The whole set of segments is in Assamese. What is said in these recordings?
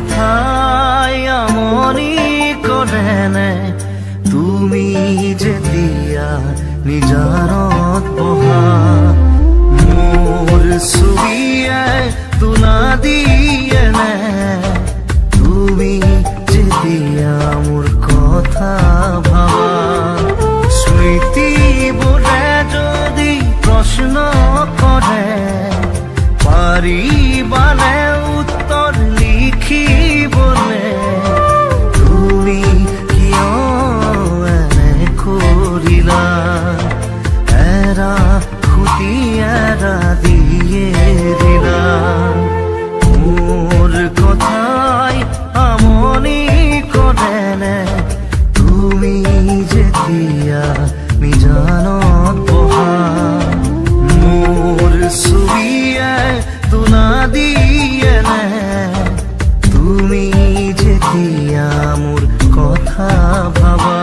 কথাই আমনি কৰেনে তুমি যেতিয়া নিজানত বহা মোৰ ছবিয়ে তুলা দিয়েনে তুমি যেতিয়া মোৰ কথা ভাবা স্মৃতিবোৰে যদি প্ৰশ্ন কৰে পাৰিবানে উত্তৰ লিখিবলে তুমি কিয় এনে কৰিলা এৰা খুটি এৰা দিয়ে দিলা মোৰ কথাই আমনি কৰেনে তুমি যেতিয়া নিজানত বহা মোৰ ছবিয়ে তুলা দিয়েনে তুমি যেতিয়া মোৰ কথা ভাবা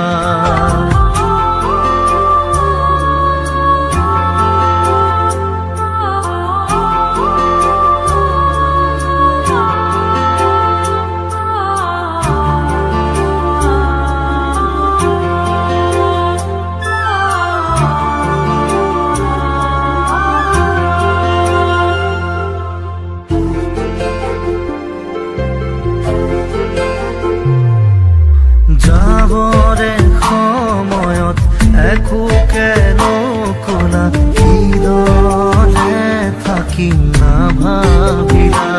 যাবৰে সময়ত একোকে নকলা কিদৰে থাকিম নাভাবিলা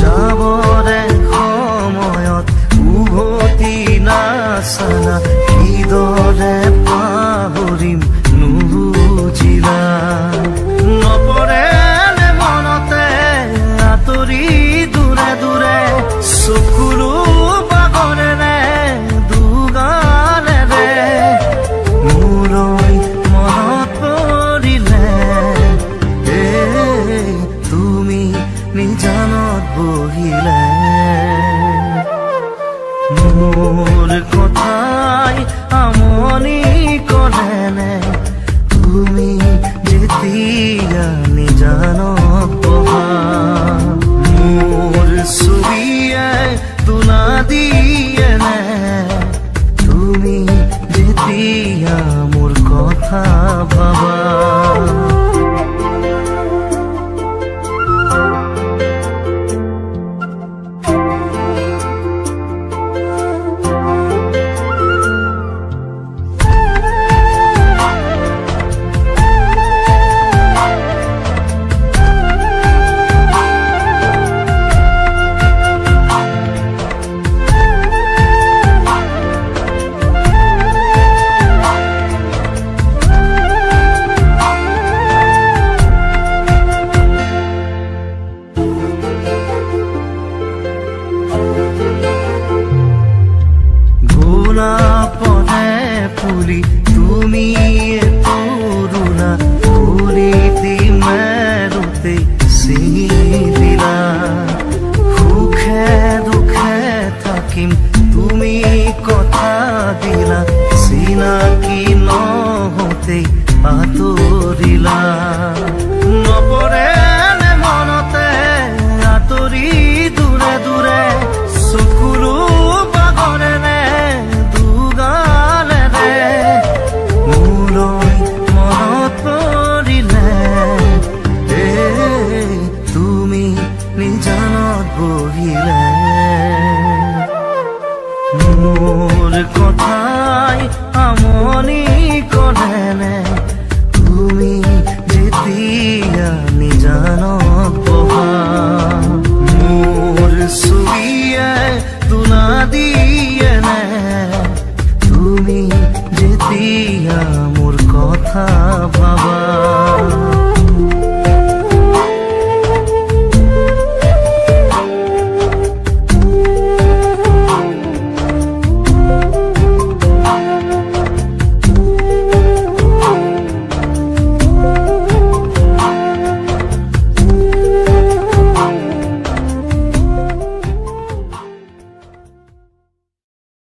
যাবৰে সময়ত উভতি নাচালা কিদৰে পাহৰিম নুবুজিলা নপৰেনে মনতে আঁতৰি দূৰে দূৰে চকুলো বাগৰেনে নিজানত বহিলে মোৰ কথাই আমনি কৰেনে তুমি যেতিয়া নিজানত বহা মোৰ ছবিয়ে তুলা দিয়েনে তুমি যেতিয়া মোৰ কথা ভাবা পদে ফুলি তুমি পুরুনা ফুলিতি মেরুতে ছিঙি দিলা সুখে দুখে থাকিম তুমি কথা দিলা চিনাকি নহতে আঁতৰিলা নপৰেনে মনতে আঁতৰি দূৰে দূৰে চকুলো বাগৰেনে বহিলে মোৰ কথাই আমনি কৰেনে তুমি যেতিয়া নিজানত বহা মোৰ ছবিয়ে তুলা দিয়েনে তুমি যেতিয়া মোৰ কথা ভাবা